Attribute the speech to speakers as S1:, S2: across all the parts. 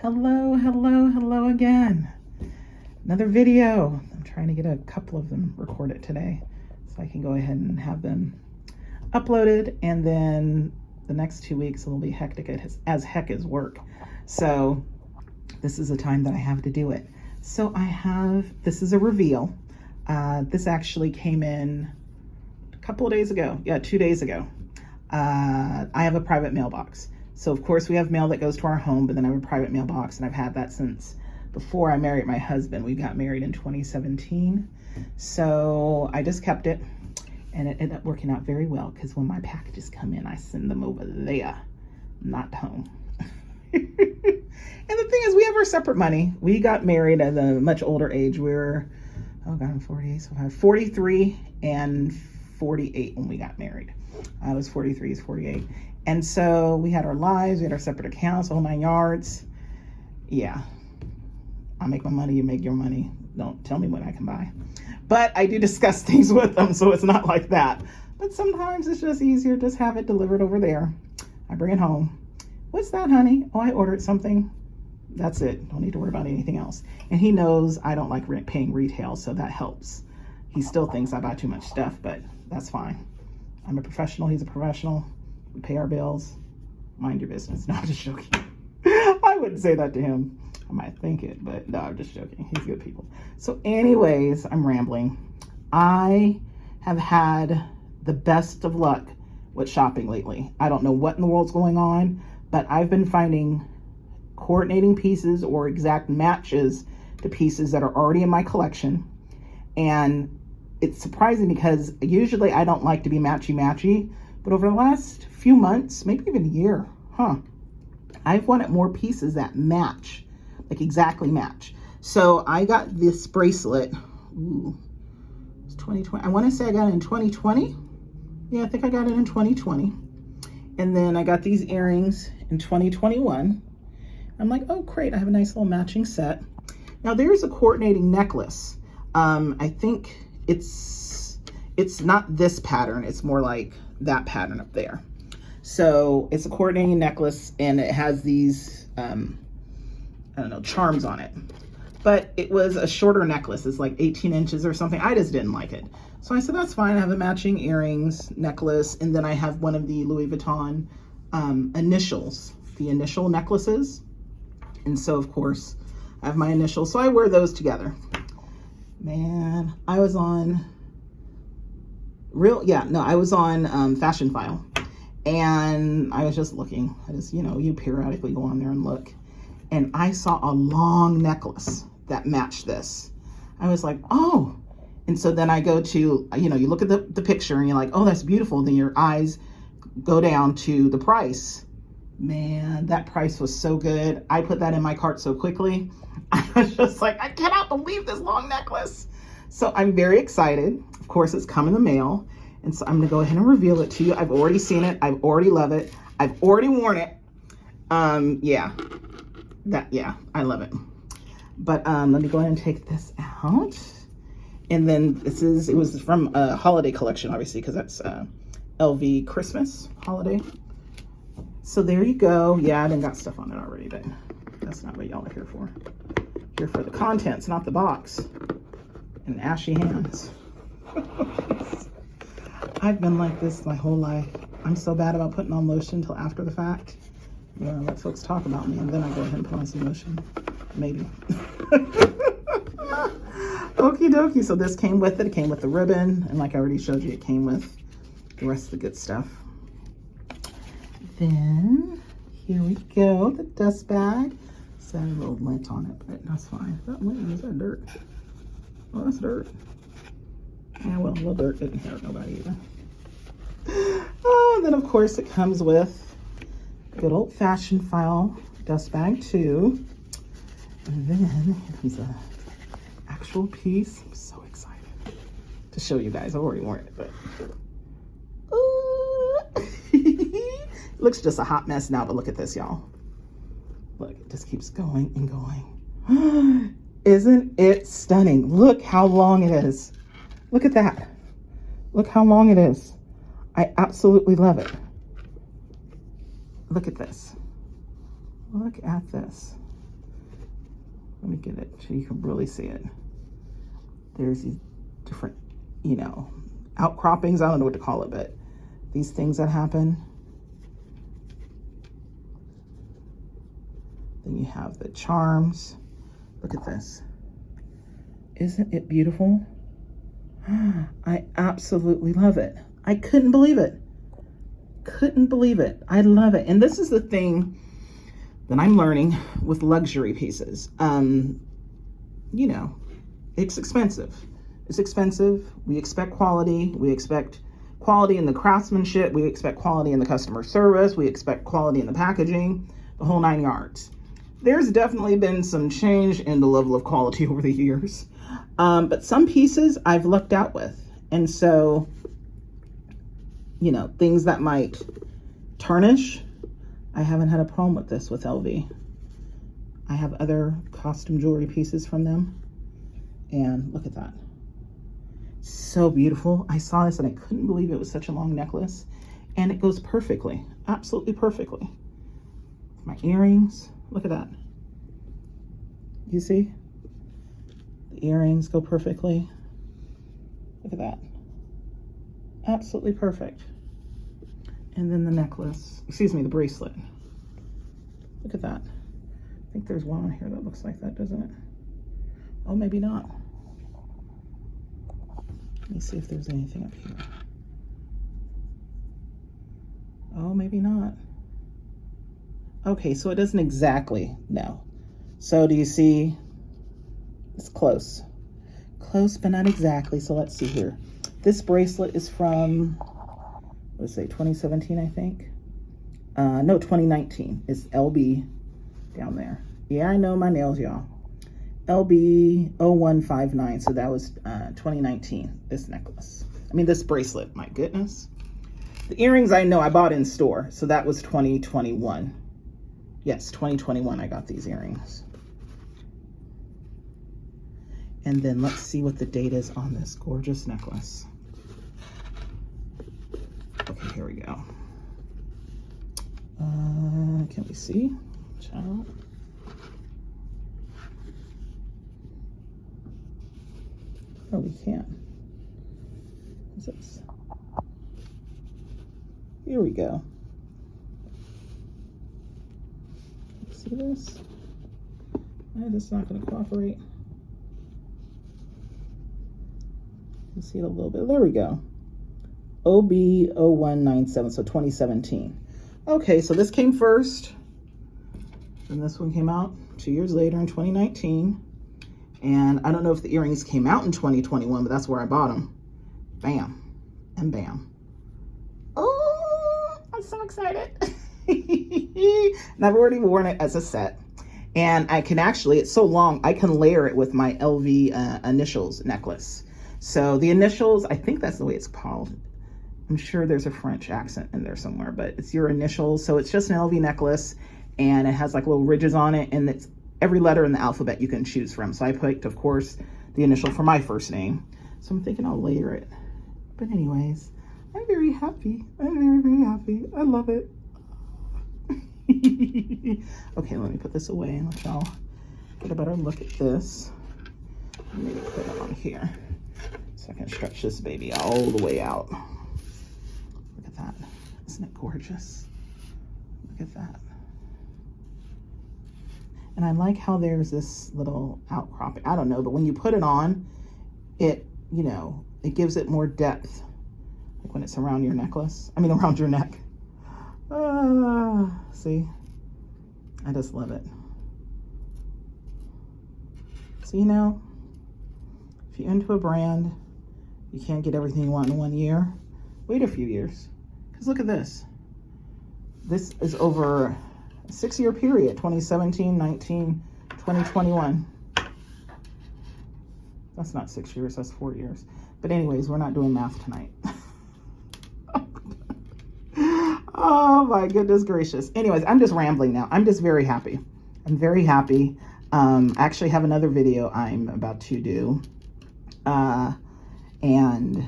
S1: Hello again. Another video. I'm trying to get a couple of them recorded today so I can go ahead and have them uploaded, and then the next 2 weeks will be hectic as heck as work. So this is the time that I have to do it. So this is a reveal. This actually came in a couple of days ago. Yeah, 2 days ago. I have a private mailbox. So of course we have mail that goes to our home, but then I have a private mailbox, and I've had that since before I married my husband. We got married in 2017. So I just kept it, and it ended up working out very well, because when my packages come in, I send them over there, not home. And the thing is, we have our separate money. We got married at a much older age. We were, I'm 48, so I have 43 and 48 when we got married. I was 43, he's 48. And so we had our lives, we had our separate accounts, whole 9 yards. Yeah, I make my money, you make your money. Don't tell me when I can buy. But I do discuss things with them, so it's not like that. But sometimes it's just easier to just have it delivered over there. I bring it home. What's that, honey? Oh, I ordered something. That's it. Don't need to worry about anything else. And he knows I don't like paying retail, so that helps. He still thinks I buy too much stuff, but that's fine. I'm a professional, he's a professional. We pay our bills. Mind your business. No, I'm just joking. I wouldn't say that to him. I might think it, but no, I'm just joking. He's good people. So anyways, I'm rambling. I have had the best of luck with shopping lately. I don't know what in the world's going on, but I've been finding coordinating pieces or exact matches to pieces that are already in my collection. And it's surprising because usually I don't like to be matchy-matchy, but over the last few months, maybe even a year, I've wanted more pieces that match, like exactly match. So I got this bracelet. Ooh, it's 2020. I want to say I got it in 2020. Yeah, I think I got it in 2020. And then I got these earrings in 2021. I'm like, oh, great. I have a nice little matching set. Now there's a coordinating necklace. I think it's not this pattern. It's more like that pattern up there. So it's a coordinating necklace, and it has these, I don't know, charms on it. But it was a shorter necklace. It's like 18 inches or something. I just didn't like it. So I said, that's fine. I have a matching earrings, necklace, and then I have one of the Louis Vuitton initials, the initial necklaces. And so, of course, I have my initials. So I wear those together. Man, I was on Fashion File, and I was just looking. You periodically go on there and look, and I saw a long necklace that matched this. I was like, oh. And so then I go to, you look at the picture and you're like, oh, that's beautiful. Then your eyes go down to the price. Man, that price was so good. I put that in my cart so quickly. I was just like, I cannot believe this long necklace. So I'm very excited. Of course, it's come in the mail. And so I'm going to go ahead and reveal it to you. I've already seen it. I've already love it. I've already worn it. I love it. But let me go ahead and take this out. And then it was from a holiday collection, obviously, because that's LV Christmas holiday. So there you go. Yeah, I done got stuff on it already, but that's not what y'all are here for. Here for the contents, not the box. And ashy hands. I've been like this my whole life. I'm so bad about putting on lotion until after the fact. Let folks talk about me, and then I go ahead and put on some lotion. Maybe. Okie dokie. So this came with it. It came with the ribbon. And like I already showed you, it came with the rest of the good stuff. Then here we go, the dust bag. It's got a little lint on it, but that's fine. Is that lint? Is that dirt? Oh, that's dirt. Yeah, well, a little dirt didn't hurt nobody either. Oh, and then of course it comes with good old Fashion File dust bag too. And then here's an actual piece. I'm so excited to show you guys. I've already worn it, but it looks just a hot mess now, but look at this, y'all. Look, it just keeps going and going. Isn't it stunning? Look how long it is. Look at that. Look how long it is. I absolutely love it. Look at this. Look at this. Let me get it so you can really see it. There's these different, you know, outcroppings. I don't know what to call it, but these things that happen. Then you have the charms. Look at this. Isn't it beautiful? I absolutely love it. I couldn't believe it. Couldn't believe it. I love it. And this is the thing that I'm learning with luxury pieces. You know, it's expensive. It's expensive. We expect quality. We expect quality in the craftsmanship. We expect quality in the customer service. We expect quality in the packaging, the whole 9 yards. There's definitely been some change in the level of quality over the years. But some pieces I've lucked out with. And so, you know, things that might tarnish, I haven't had a problem with this with LV. I have other costume jewelry pieces from them. And look at that. So beautiful. I saw this and I couldn't believe it was such a long necklace. And it goes perfectly, absolutely perfectly. My earrings, look at that. You see? The earrings go perfectly. Look at that. Absolutely perfect. And then the necklace, excuse me, the bracelet. Look at that. I think there's one on here that looks like that, doesn't it? Oh, maybe not. Let me see if there's anything up here. Oh, maybe not. Okay, so it doesn't exactly, no. So do you see? It's close. Close, but not exactly. So let's see here. This bracelet is from, let's say 2017, I think. No, 2019. It's LB down there. Yeah, I know my nails, y'all. LB 0159. So that was 2019, this necklace. I mean, this bracelet, my goodness. The earrings I know I bought in store. So that was 2021. Yes, 2021 I got these earrings. And then let's see what the date is on this gorgeous necklace. Okay, here we go. Can we see? Child. Oh, we can't. What's this? Here we go. See this? Why is this not going to cooperate? You see it a little bit. There we go. OB0197, so 2017. Okay, so this came first. And this one came out 2 years later in 2019. And I don't know if the earrings came out in 2021, but that's where I bought them. Bam. And bam. Oh, I'm so excited. And I've already worn it as a set. And I can actually, it's so long, I can layer it with my LV initials necklace. So the initials, I think that's the way it's called. I'm sure there's a French accent in there somewhere, but it's your initials. So it's just an LV necklace and it has like little ridges on it, and it's every letter in the alphabet you can choose from. So I picked, of course, the initial for my first name. So I'm thinking I'll layer it. But anyways, I'm very happy. I'm very, very happy. I love it. Okay, let me put this away and let y'all get a better look at this. Maybe put it on here so I can stretch this baby all the way out. Look at that. Isn't it gorgeous? Look at that. And I like how there's this little outcropping. I don't know, but when you put it on, it, you know, it gives it more depth. Like when it's around your necklace. I mean, around your neck. See? I just love it. So, you know, if you're into a brand, you can't get everything you want in 1 year. Wait a few years. Because look at this. This is over a 6-year period, 2017, 19, 2021. That's not 6 years, that's 4 years. But anyways, we're not doing math tonight. Oh my goodness gracious. Anyways, I'm just rambling now. I'm just very happy. I'm very happy. I actually have another video I'm about to do. And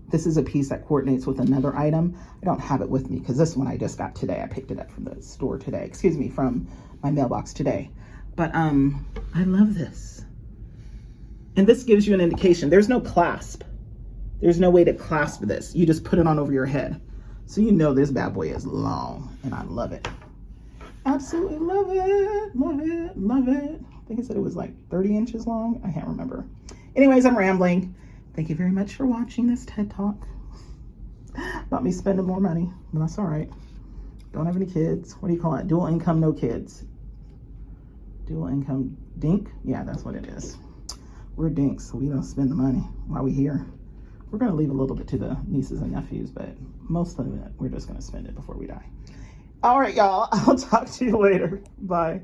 S1: this is a piece that coordinates with another item. I don't have it with me because this one I just got today. I picked it up from the store today. Excuse me, from my mailbox today. But I love this. And this gives you an indication. There's no clasp. There's no way to clasp this. You just put it on over your head. So you know this bad boy is long, and I love it. Absolutely love it, love it, love it. I think I said it was like 30 inches long. I can't remember. Anyways, I'm rambling. Thank you very much for watching this TED Talk. About me spending more money, but that's all right. Don't have any kids. What do you call it? Dual income, no kids. Dual income, dink? Yeah, that's what it is. We're dinks, so we don't spend the money while we're here. We're going to leave a little bit to the nieces and nephews, but most of it, we're just going to spend it before we die. All right, y'all. I'll talk to you later. Bye.